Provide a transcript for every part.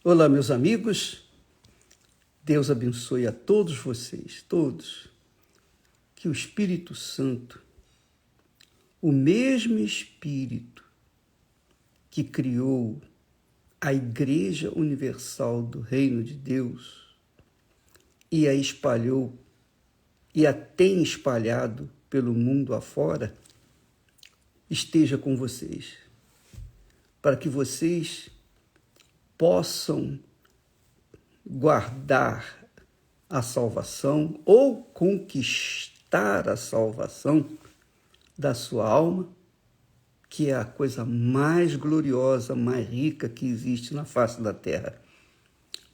Olá, meus amigos. Deus abençoe a todos vocês, todos. Que o Espírito Santo, o mesmo Espírito que criou a Igreja Universal do Reino de Deus e a espalhou e a tem espalhado pelo mundo afora, esteja com vocês, para que vocês possam guardar a salvação ou conquistar a salvação da sua alma, que é a coisa mais gloriosa, mais rica que existe na face da terra.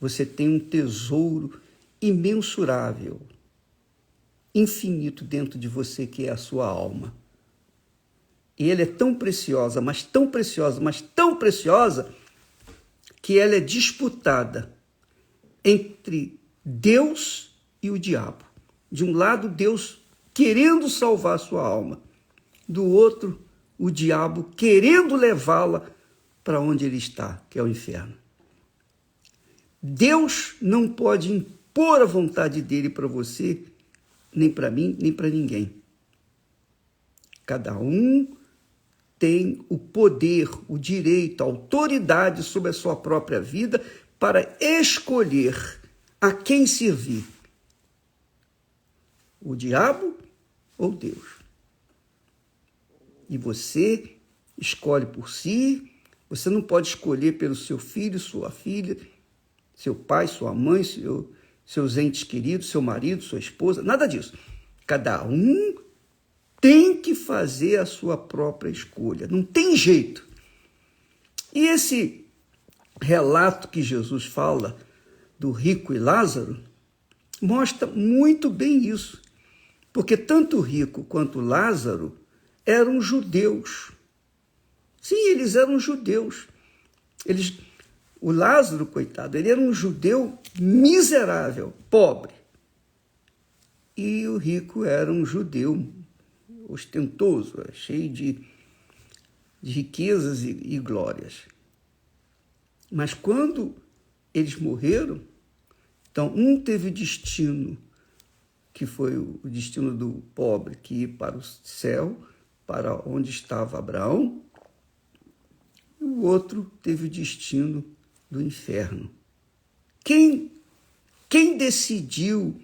Você tem um tesouro imensurável, infinito dentro de você, que é a sua alma. E ela é tão preciosa, mas tão preciosa, mas tão preciosa, que ela é disputada entre Deus e o diabo. De um lado, Deus querendo salvar a sua alma. Do outro, o diabo querendo levá-la para onde ele está, que é o inferno. Deus não pode impor a vontade dele para você, nem para mim, nem para ninguém. Cada um tem o poder, o direito, a autoridade sobre a sua própria vida para escolher a quem servir. O diabo ou Deus. E você escolhe por si, você não pode escolher pelo seu filho, sua filha, seu pai, sua mãe, seus entes queridos, seu marido, sua esposa, nada disso. Cada um tem que fazer a sua própria escolha, não tem jeito. E esse relato que Jesus fala do rico e Lázaro mostra muito bem isso, porque tanto o rico quanto Lázaro eram judeus. Sim, eles eram judeus. O Lázaro, coitado, ele era um judeu miserável, pobre. E o rico era um judeu ostentoso, cheio de riquezas e glórias. Mas quando eles morreram, então um teve destino, que foi o destino do pobre, que ia para o céu, para onde estava Abraão, e o outro teve o destino do inferno. Quem decidiu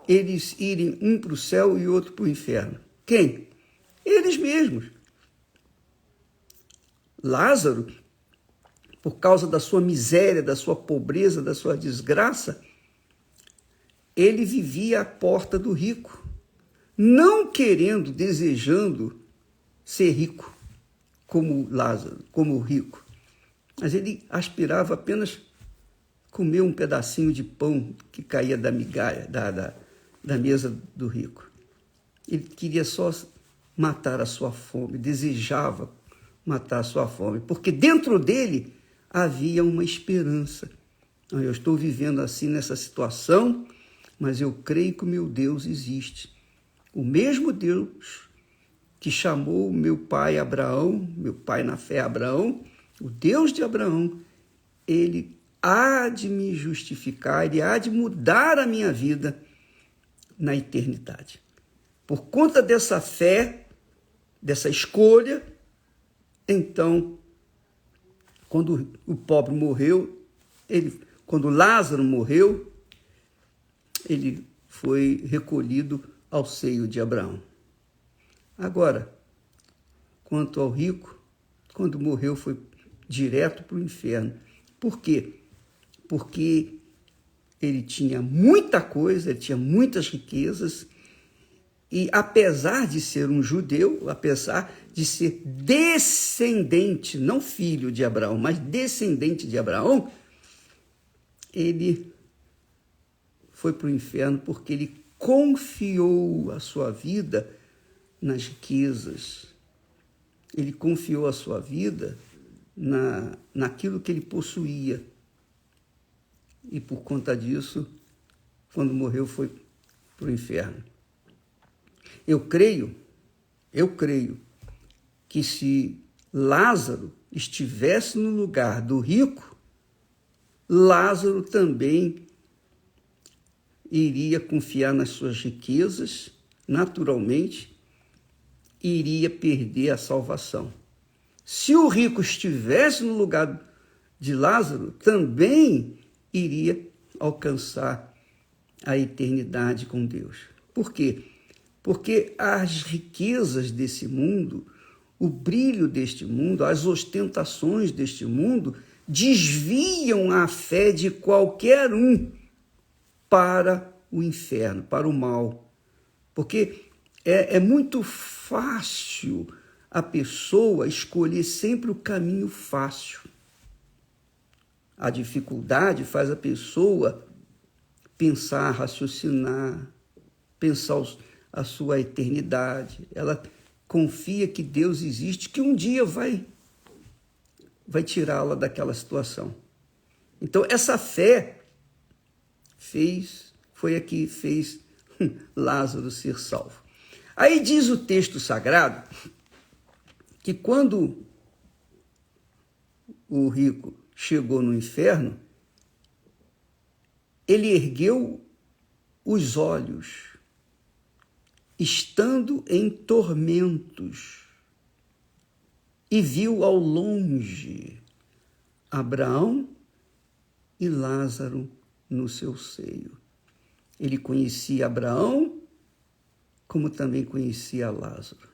eles irem um para o céu e outro para o inferno? Quem? Eles mesmos. Lázaro, por causa da sua miséria, da sua pobreza, da sua desgraça, ele vivia à porta do rico, não querendo, desejando ser rico, como Lázaro, como o rico. Mas ele aspirava apenas comer um pedacinho de pão que caía da migalha, da mesa do rico. Ele queria só matar a sua fome, desejava matar a sua fome, porque dentro dele havia uma esperança. Eu estou vivendo assim nessa situação, mas eu creio que o meu Deus existe. O mesmo Deus que chamou meu pai Abraão, meu pai na fé Abraão, o Deus de Abraão, ele há de me justificar, ele há de mudar a minha vida na eternidade. Por conta dessa fé, dessa escolha, então, quando o pobre morreu, quando Lázaro morreu, ele foi recolhido ao seio de Abraão. Agora, quanto ao rico, quando morreu foi direto para o inferno. Por quê? Porque ele tinha muita coisa, ele tinha muitas riquezas, e apesar de ser um judeu, apesar de ser descendente, não filho de Abraão, mas descendente de Abraão, ele foi para o inferno porque ele confiou a sua vida nas riquezas. Ele confiou a sua vida naquilo que ele possuía. E por conta disso, quando morreu, foi para o inferno. Eu creio que se Lázaro estivesse no lugar do rico, Lázaro também iria confiar nas suas riquezas, naturalmente, iria perder a salvação. Se o rico estivesse no lugar de Lázaro, também iria alcançar a eternidade com Deus. Por quê? Porque as riquezas desse mundo, o brilho deste mundo, as ostentações deste mundo, desviam a fé de qualquer um para o inferno, para o mal. Porque é muito fácil a pessoa escolher sempre o caminho fácil. A dificuldade faz a pessoa pensar, raciocinar, pensar a sua eternidade. Ela confia que Deus existe, que um dia vai tirá-la daquela situação. Então, essa fé foi a que fez Lázaro ser salvo. Aí diz o texto sagrado que quando o rico chegou no inferno, ele ergueu os olhos, estando em tormentos, e viu ao longe Abraão e Lázaro no seu seio. Ele conhecia Abraão, como também conhecia Lázaro.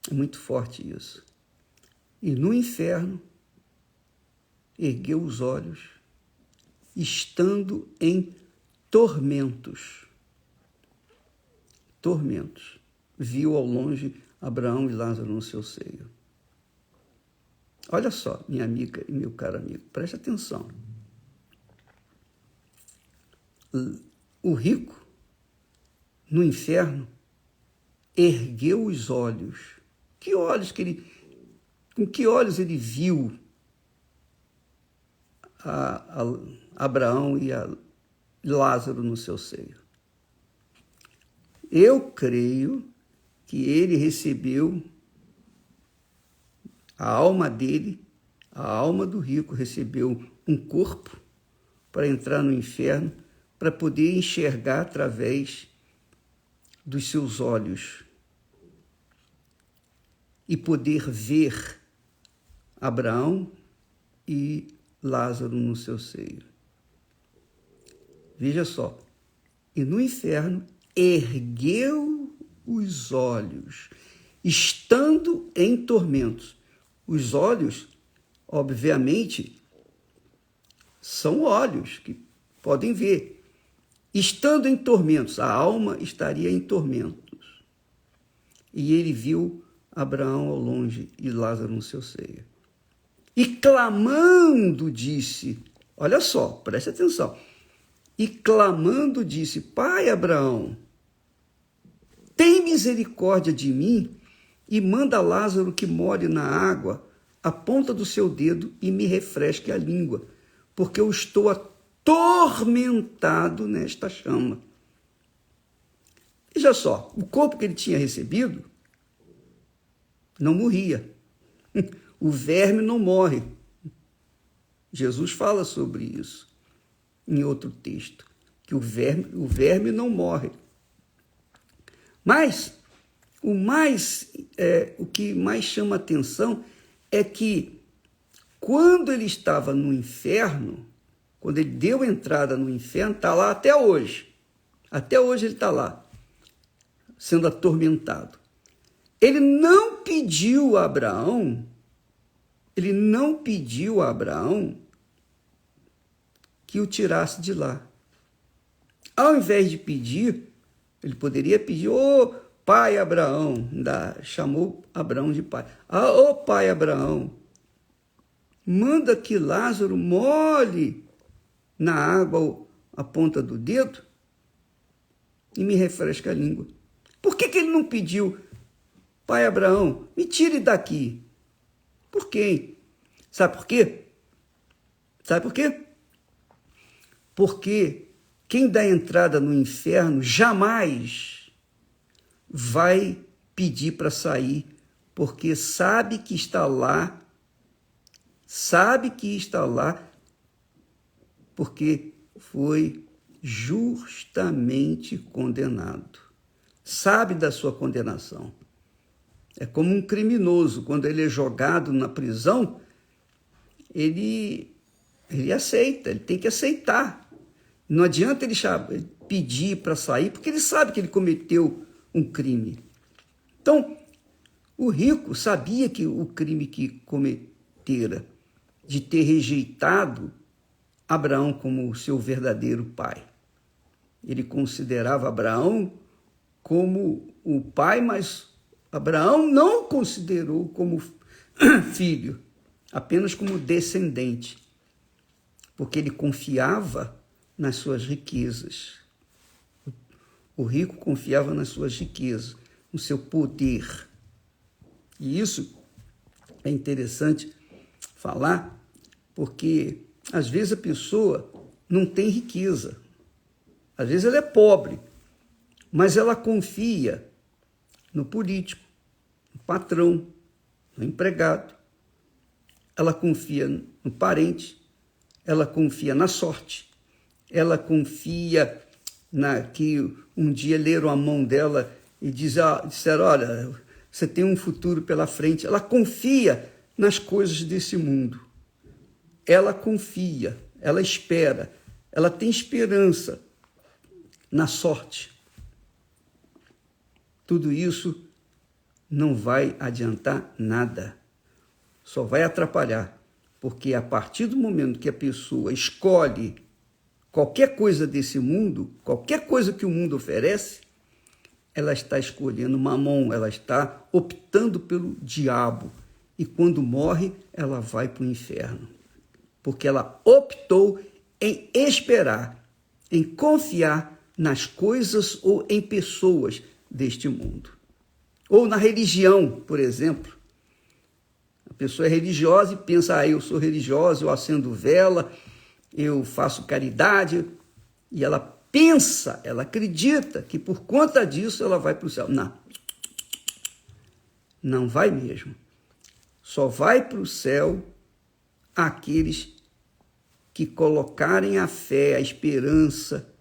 É muito forte isso. E no inferno, ergueu os olhos, estando em tormentos. Tormentos. Viu ao longe Abraão e Lázaro no seu seio. Olha só, minha amiga e meu caro amigo, preste atenção. O rico, no inferno, ergueu os olhos. Com que olhos ele viu a Abraão e a Lázaro no seu seio? Eu creio que ele recebeu, a alma dele, a alma do rico recebeu um corpo para entrar no inferno, para poder enxergar através dos seus olhos e poder ver Abraão e Lázaro no seu seio. Veja só, e no inferno ergueu os olhos, estando em tormentos. Os olhos, obviamente, são olhos que podem ver. Estando em tormentos, a alma estaria em tormentos. E ele viu Abraão ao longe e Lázaro no seu seio. E clamando disse, olha só, preste atenção. E clamando disse, Pai Abraão, tem misericórdia de mim e manda Lázaro que more na água a ponta do seu dedo e me refresque a língua, porque eu estou atormentado nesta chama. Veja só, o corpo que ele tinha recebido não morria. O verme não morre. Jesus fala sobre isso em outro texto, que o verme não morre. Mas o que mais chama atenção é que quando ele estava no inferno, quando ele deu entrada no inferno, está lá até hoje. Até hoje ele está lá, sendo atormentado. Ele não pediu a Abraão que o tirasse de lá. Ao invés de pedir, ele poderia pedir, ô pai Abraão, chamou Abraão de pai. Ô pai Abraão, manda que Lázaro molhe na água a ponta do dedo e me refresque a língua. Por que ele não pediu, pai Abraão, me tire daqui? Por quê? Sabe por quê? Porque quem dá entrada no inferno jamais vai pedir para sair, porque sabe que está lá sabe que está lá porque foi justamente condenado. Sabe da sua condenação. É como um criminoso, quando ele é jogado na prisão, ele aceita, ele tem que aceitar. Não adianta ele pedir para sair, porque ele sabe que ele cometeu um crime. Então, o rico sabia que o crime que cometera, de ter rejeitado Abraão como seu verdadeiro pai. Ele considerava Abraão como o pai, mas Abraão não o considerou como filho, apenas como descendente, porque ele confiava nas suas riquezas. O rico confiava nas suas riquezas, no seu poder. E isso é interessante falar, porque às vezes a pessoa não tem riqueza, às vezes ela é pobre, mas ela confia no político, no patrão, no empregado, ela confia no parente, ela confia na sorte, ela confia que um dia leram a mão dela e disseram, olha, você tem um futuro pela frente. Ela confia nas coisas desse mundo. Ela confia, ela espera, ela tem esperança na sorte. Tudo isso não vai adiantar nada, só vai atrapalhar, porque a partir do momento que a pessoa escolhe qualquer coisa desse mundo, qualquer coisa que o mundo oferece, ela está escolhendo mamon, ela está optando pelo diabo. E quando morre, ela vai para o inferno. Porque ela optou em esperar, em confiar nas coisas ou em pessoas deste mundo. Ou na religião, por exemplo. A pessoa é religiosa e pensa, eu sou religiosa, eu acendo vela, eu faço caridade, e ela pensa, ela acredita que por conta disso ela vai para o céu. Não, não vai mesmo. Só vai para o céu aqueles que colocarem a fé, a esperança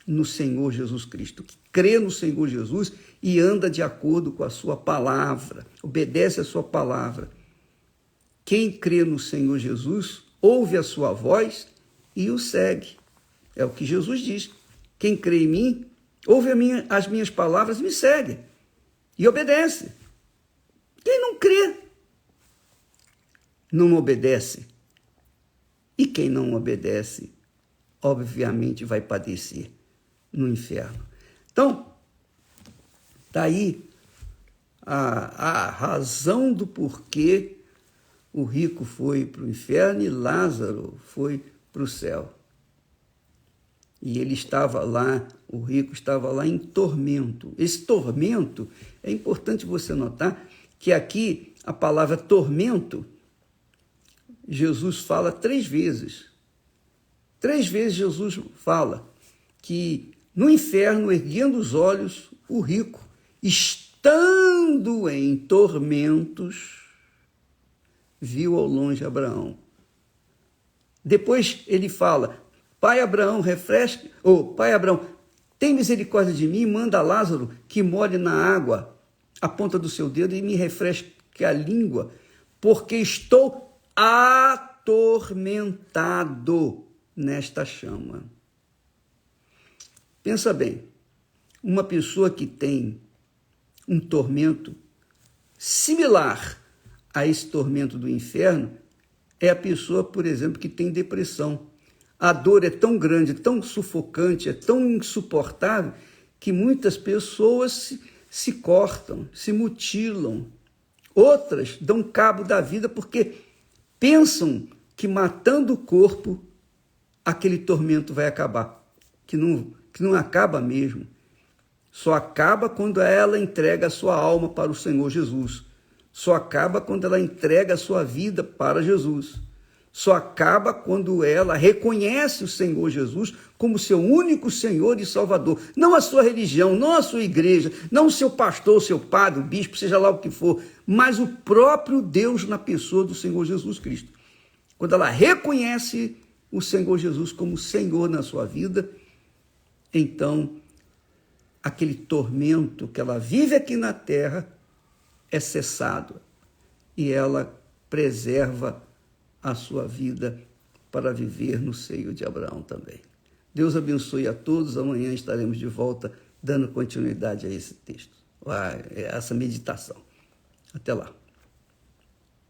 no Senhor Jesus Cristo, que crê no Senhor Jesus e anda de acordo com a sua palavra, obedece a sua palavra. Quem crê no Senhor Jesus, ouve a sua voz e o segue. É o que Jesus diz. Quem crê em mim, ouve as minhas palavras e me segue. E obedece. Quem não crê, não obedece. E quem não obedece, obviamente vai padecer no inferno. Então, está aí a razão do porquê o rico foi para o inferno e Lázaro foi para o céu. E ele estava lá, o rico estava lá em tormento. Esse tormento, é importante você notar que aqui a palavra tormento, Jesus fala 3 vezes. 3 vezes Jesus fala que no inferno, erguendo os olhos, o rico, estando em tormentos, viu ao longe Abraão. Depois ele fala, Pai Abraão, Pai Abraão, tem misericórdia de mim, manda Lázaro que molhe na água a ponta do seu dedo e me refresque a língua, porque estou atormentado nesta chama. Pensa bem, uma pessoa que tem um tormento similar a esse tormento do inferno é a pessoa, por exemplo, que tem depressão. A dor é tão grande, tão sufocante, é tão insuportável que muitas pessoas se cortam, se mutilam. Outras dão cabo da vida porque pensam que matando o corpo, aquele tormento vai acabar. Que não acaba mesmo. Só acaba quando ela entrega a sua alma para o Senhor Jesus. Só acaba quando ela entrega a sua vida para Jesus. Só acaba quando ela reconhece o Senhor Jesus como seu único Senhor e Salvador. Não a sua religião, não a sua igreja, não o seu pastor, o seu padre, o bispo, seja lá o que for, mas o próprio Deus na pessoa do Senhor Jesus Cristo. quando ela reconhece o Senhor Jesus como Senhor na sua vida, então aquele tormento que ela vive aqui na terra é cessado e ela preserva a sua vida para viver no seio de Abraão também. Deus abençoe a todos. Amanhã estaremos de volta dando continuidade a esse texto, a essa meditação. Até lá.